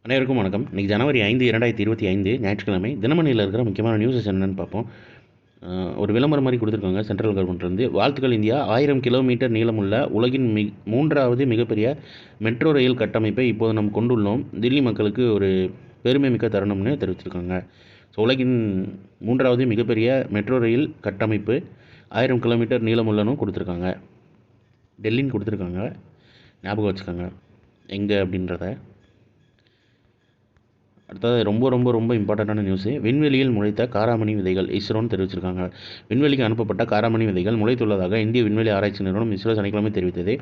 அனைவருக்கும் வணக்கம். இன்றைக்கி ஜனவரி 5, 2025 ஞாயிற்றுக்கிழமை. தினமணியில் இருக்கிற முக்கியமான நியூஸஸ் என்னென்னு பார்ப்போம். ஒரு விளம்பரம் மாதிரி கொடுத்துருக்காங்க சென்ட்ரல் கவர்மெண்ட்லேருந்து. வாழ்த்துக்கள் இந்தியா, 1000 கிலோமீட்டர் நீளமுள்ள உலகின் மூன்றாவது மிகப்பெரிய மெட்ரோ ரயில் கட்டமைப்பை இப்போது நாம் கொண்டுள்ளோம். தில்லி மக்களுக்கு ஒரு பெருமை மிக்க தருணம்னு தெரிவிச்சிருக்காங்க. ஸோ உலகின் மூன்றாவது மிகப்பெரிய மெட்ரோ ரயில் கட்டமைப்பு 1000 கிலோமீட்டர் நீளமுள்ளனும் கொடுத்துருக்காங்க. டெல்லின்னு கொடுத்துருக்காங்க, ஞாபகம் வச்சுக்கோங்க எங்கே அப்படின்றத. அடுத்தது ரொம்ப ரொம்ப ரொம்ப இம்பார்ட்டண்ட்டான நியூஸு. விண்வெளியில் முளைத்த காராமணி விதைகள் இஸ்ரோன்னு தெரிவிச்சிருக்காங்க. விண்வெளிக்கு அனுப்பப்பட்ட காராமணி விதைகள் முளைத்துள்ளதாக இந்திய விண்வெளி ஆராய்ச்சி நிறுவனம் இஸ்ரோ சனிக்கிழமை தெரிவித்தது.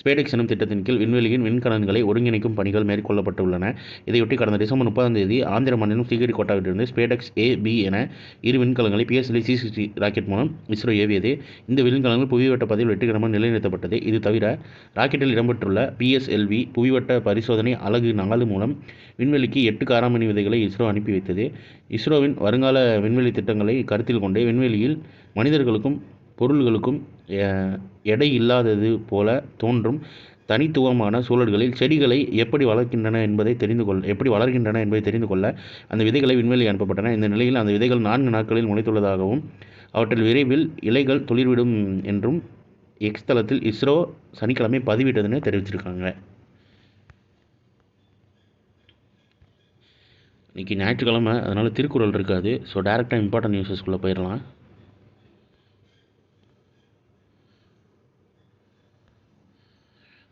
ஸ்பேடெக்ஸ் எனும் திட்டத்தின் கீழ் விண்வெளியின் விண்கலன்களை ஒருங்கிணைக்கும் பணிகள் மேற்கொள்ளப்பட்டுள்ளன. இதையொட்டி கடந்த டிசம்பர் 30 ஆந்திர மாநிலம் ஸ்ரீஹரிகோட்டாவிலிருந்து ஸ்பேடெக்ஸ் A-B என இரு விண்கலங்களை PSLV C-60 ராக்கெட் மூலம் இஸ்ரோ ஏவியது. இந்த விண்கலங்கள் புவிவட்ட பாதையில் வெற்றிகரமாக நிலைநிறுத்தப்பட்டது. இது தவிர ராக்கெட்டில் இடம்பெற்றுள்ள PSLV புவிவட்ட பரிசோதனை அலகு 4 மூலம் விண்வெளிக்கு 8 காராமணி விதைகளை இஸ்ரோ அனுப்பி வைத்தது. இஸ்ரோவின் வருங்கால விண்வெளி திட்டங்களை கருத்தில் கொண்டு விண்வெளியில் மனிதர்களுக்கும் பொருள்களுக்கும் எடை இல்லாதது போல தோன்றும் தனித்துவமான சூழல்களில் செடிகளை எப்படி வளர்க்கின்றன என்பதை தெரிந்து கொள்ள அந்த விதைகளை விண்வெளி அனுப்பப்பட்டன. இந்த நிலையில் அந்த விதைகள் 4 நாட்களில் முளைத்துள்ளதாகவும் அவற்றில் விரைவில் இலைகள் துளிர்விடும் என்றும் எக்ஸ் தளத்தில் இஸ்ரோ சனிக்கிழமை பதிவிட்டதுன்னு தெரிவிச்சிருக்காங்க. இன்றைக்கி ஞாயிற்றுக்கிழமை, அதனால் திருக்குறள் இருக்காது. ஸோ டேரெக்டாக இம்பார்ட்டன்ட் நியூஸஸ்குள்ளே போயிடலாம்.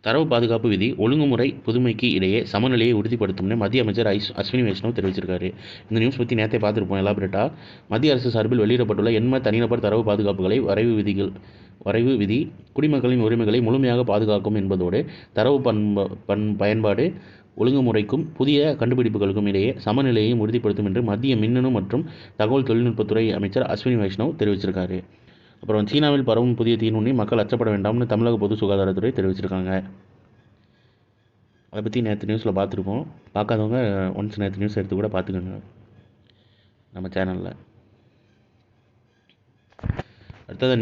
தரவு பாதுகாப்பு விதி ஒழுங்குமுறை புதுமைக்கு இடையே சமநிலையை உறுதிப்படுத்தும்னு மத்திய அமைச்சர் அஸ்வினி வைஷ்ணவ் தெரிவிச்சிருக்காரு. இந்த நியூஸ் பற்றி நேற்றே பார்த்துருப்போம் எலாபரேட்டாக. மத்திய அரசு சார்பில் வெளியிடப்பட்டுள்ள எண்ம தனிநபர் தரவு பாதுகாப்புகளை வரைவு விதி குடிமக்களின் உரிமைகளை முழுமையாக பாதுகாக்கும் என்பதோடு தரவு பயன்பாடு ஒழுங்குமுறைக்கும் புதிய கண்டுபிடிப்புகளுக்கும் இடையே சமநிலையை உறுதிப்படுத்தும் என்று மத்திய மின்னணு மற்றும் தகவல் தொழில்நுட்பத்துறை அமைச்சர் அஸ்வினி வைஷ்ணவ் தெரிவிச்சிருக்காரு. அப்புறம் சீனாவில் பரவும் புதிய தீநுண்ணி, மக்கள் அச்சப்பட வேண்டாம்னு தமிழக பொது சுகாதாரத்துறை தெரிவிச்சிருக்காங்க. அதை பற்றி நேற்று நியூஸில் பார்த்துருக்கோம். பார்க்காதவங்க ஒன்ஸ் நேற்று நியூஸ் எடுத்து கூட பார்த்துக்கோங்க நம்ம சேனலில். அடுத்தது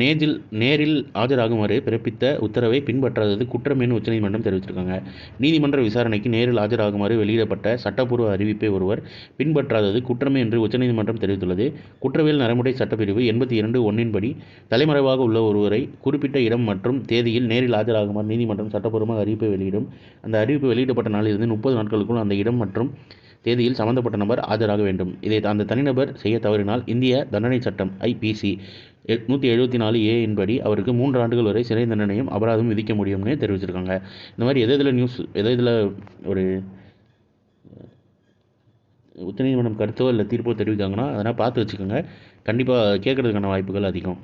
நேரில் ஆஜராகுமாறு பிறப்பித்த உத்தரவை பின்பற்றாதது குற்றம்னு உச்சநீதிமன்றம் தெரிவிச்சிருக்காங்க. நீதிமன்ற விசாரணைக்கு நேரில் ஆஜராகுமாறு வெளியிடப்பட்ட சட்டப்பூர்வ அறிவிப்பை ஒருவர் பின்பற்றாதது குற்றமே என்று உச்சநீதிமன்றம் தெரிவித்துள்ளது. குற்றவியல் நடைமுறை சட்டப்பிரிவு 82(1) படி தலைமறைவாக உள்ள ஒருவரை குறிப்பிட்ட இடம் மற்றும் தேதியில் நேரில் ஆஜராகுமாறு நீதிமன்றம் சட்டப்பூர்வமாக அறிவிப்பை வெளியிடும். அந்த அறிவிப்பு வெளியிடப்பட்ட நாளிலிருந்து 30 நாட்களுக்குள் அந்த இடம் மற்றும் தேதியில் சம்பந்தப்பட்ட நபர் ஆஜராக வேண்டும். இதை அந்த தனிநபர் செய்ய தவறினால் இந்திய தண்டனை சட்டம் IPC 174A படி அவருக்கு 3 ஆண்டுகள் வரை சிறை தண்டனையும் அபராதமும் விதிக்க முடியும்னு தெரிவிச்சிருக்காங்க. இந்த மாதிரி எதில் ஒரு உச்சநீதிமன்றம் கருத்தோ இல்லை தீர்ப்போ தெரிவிக்காங்கன்னா அதனால் பார்த்து வச்சுக்கோங்க. கண்டிப்பாக கேட்கறதுக்கான வாய்ப்புகள் அதிகம்.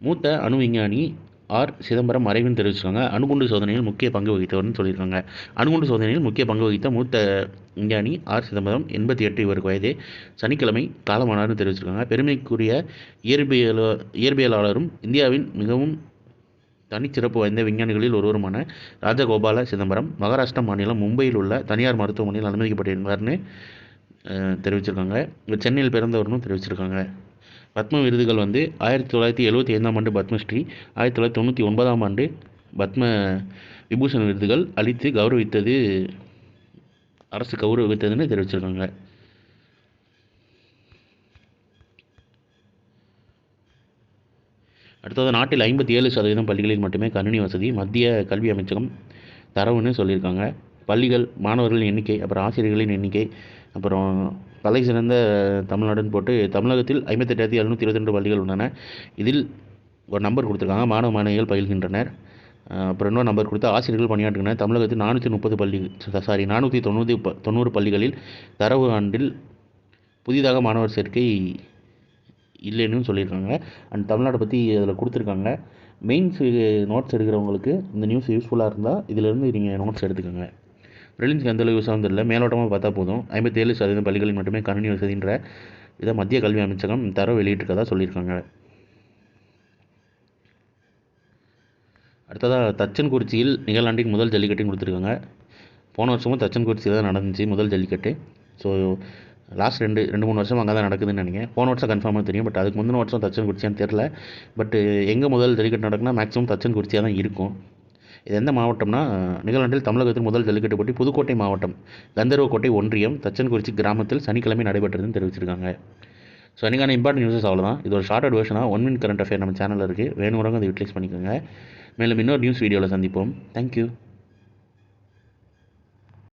மூத்த அணு விஞ்ஞானி சிதம்பரம் மறைவுன்னு தெரிவிச்சிருக்காங்க. அணுகுண்டு சோதனையில் முக்கிய பங்கு வகித்தவர்னு சொல்லியிருக்காங்க. அணுகுண்டு சோதனையில் முக்கிய பங்கு வகித்த மூத்த விஞ்ஞானி சிதம்பரம் 88 இவருக்கு வயது சனிக்கிழமை காலமானார்னு தெரிவிச்சிருக்காங்க. பெருமைக்குரிய இயற்பியலாளரும் இந்தியாவின் மிகவும் தனிச்சிறப்பு வாய்ந்த விஞ்ஞானிகளில் ஒருவருமான ராஜகோபால சிதம்பரம் மகாராஷ்டிரா மாநிலம் மும்பையில் உள்ள தனியார் மருத்துவமனையில் அனுமதிக்கப்பட்டிருந்தார்னு தெரிவிச்சிருக்காங்க. இவர் சென்னையில் பிறந்தவர்னு தெரிவிச்சிருக்காங்க. பத்ம விருதுகள் 1975 பத்மஸ்ரீ, 1999 பத்ம விபூஷன் விருதுகள் அளித்து அரசு கௌரவித்ததுன்னு தெரிவிச்சிருக்காங்க. அடுத்தது நாட்டில் 57% பள்ளிகளில் மட்டுமே கணினி வசதி மத்திய கல்வி அமைச்சகம் தரவுன்னு சொல்லியிருக்காங்க. பள்ளிகள், மாணவர்களின் எண்ணிக்கை, அப்புறம் ஆசிரியர்களின் எண்ணிக்கை, அப்புறம் தலை சிறந்த தமிழ்நாடுன்னு போட்டு தமிழகத்தில் 58,722 பள்ளிகள் உள்ளன. இதில் ஒரு நம்பர் கொடுத்துருக்காங்க, மாணவ மாணவிகள் பயில்கின்றனர். அப்புறம் இன்னொரு நம்பர் கொடுத்து ஆசிரியர்கள் பணியாற்றுகின்றனர். தமிழகத்தில் 490 பள்ளிகளில் தரவு ஆண்டில் புதிதாக மாணவர் சேர்க்கை இல்லைன்னு சொல்லியிருக்காங்க. அண்ட் தமிழ்நாட்டை பற்றி அதில் கொடுத்துருக்காங்க. மெயின்ஸ் நோட்ஸ் எடுக்கிறவங்களுக்கு இந்த நியூஸ் யூஸ்ஃபுல்லாக இருந்தால் இதிலேருந்து நீங்கள் நோட்ஸ் எடுத்துக்கோங்க. ப்ரிலிம்ஸ்க்கு எந்தளவு யூஸாக தெரியல, மேலோட்டமாக பார்த்தா போதும். 57% பள்ளிகளில் மட்டுமே கணினி வசதின்ற இதை மத்திய கல்வி அமைச்சகம் தரவு வெளியிட்டிருக்கதா சொல்லியிருக்காங்க. அடுத்ததாக தச்சன்குறிச்சியில் நிகழாண்டின் முதல் ஜல்லிக்கட்டுன்னு கொடுத்துருக்காங்க. போன வருஷமும் தச்சன்குறிச்சியில் தான் நடந்துச்சு முதல் ஜல்லிக்கட்டு. ஸோ லாஸ்ட் 2-3 வருஷம் அங்கே தான் நடக்குதுன்னு நினைக்கிறேன். போன வருஷம் கன்ஃபார்மாக தெரியும், பட் அதுக்கு முந்தின வருஷம் தச்சன்குறிச்சியான்னு தெரில. பட் எங்கே முதல் ஜல்லிக்கட்டு நடக்குன்னா மேக்ஸிமம் தச்சன்குறிச்சியாக தான் இருக்கும். இது எந்த மாவட்டம்னா நிகழ்நாட்டில் தமிழகத்தில் முதல் ஜல்லிக்கட்டு போட்டி புதுக்கோட்டை மாவட்டம் கந்தர்வக்கோட்டை ஒன்றியம் தச்சன்குறிச்சி கிராமத்தில் சனிக்கிழமை நடைபெற்றதுன்னு தெரிவிச்சிருக்காங்க. ஸோ எனக்கான இம்பார்ட்டன்ட் நியூஸஸ் அவ்வளோதான். இது ஒரு ஷார்ட்டட் வெர்ஷனாக 1 மினிட் கரண்ட் அஃபேர் நம்ம சேனலில் இருக்குது. வேணுங்கிறவங்க அதை யூட்டிலைஸ் பண்ணிக்கோங்க. மேலும் இன்னொரு நியூஸ் வீடியோவில் சந்திப்போம். தேங்க்யூ.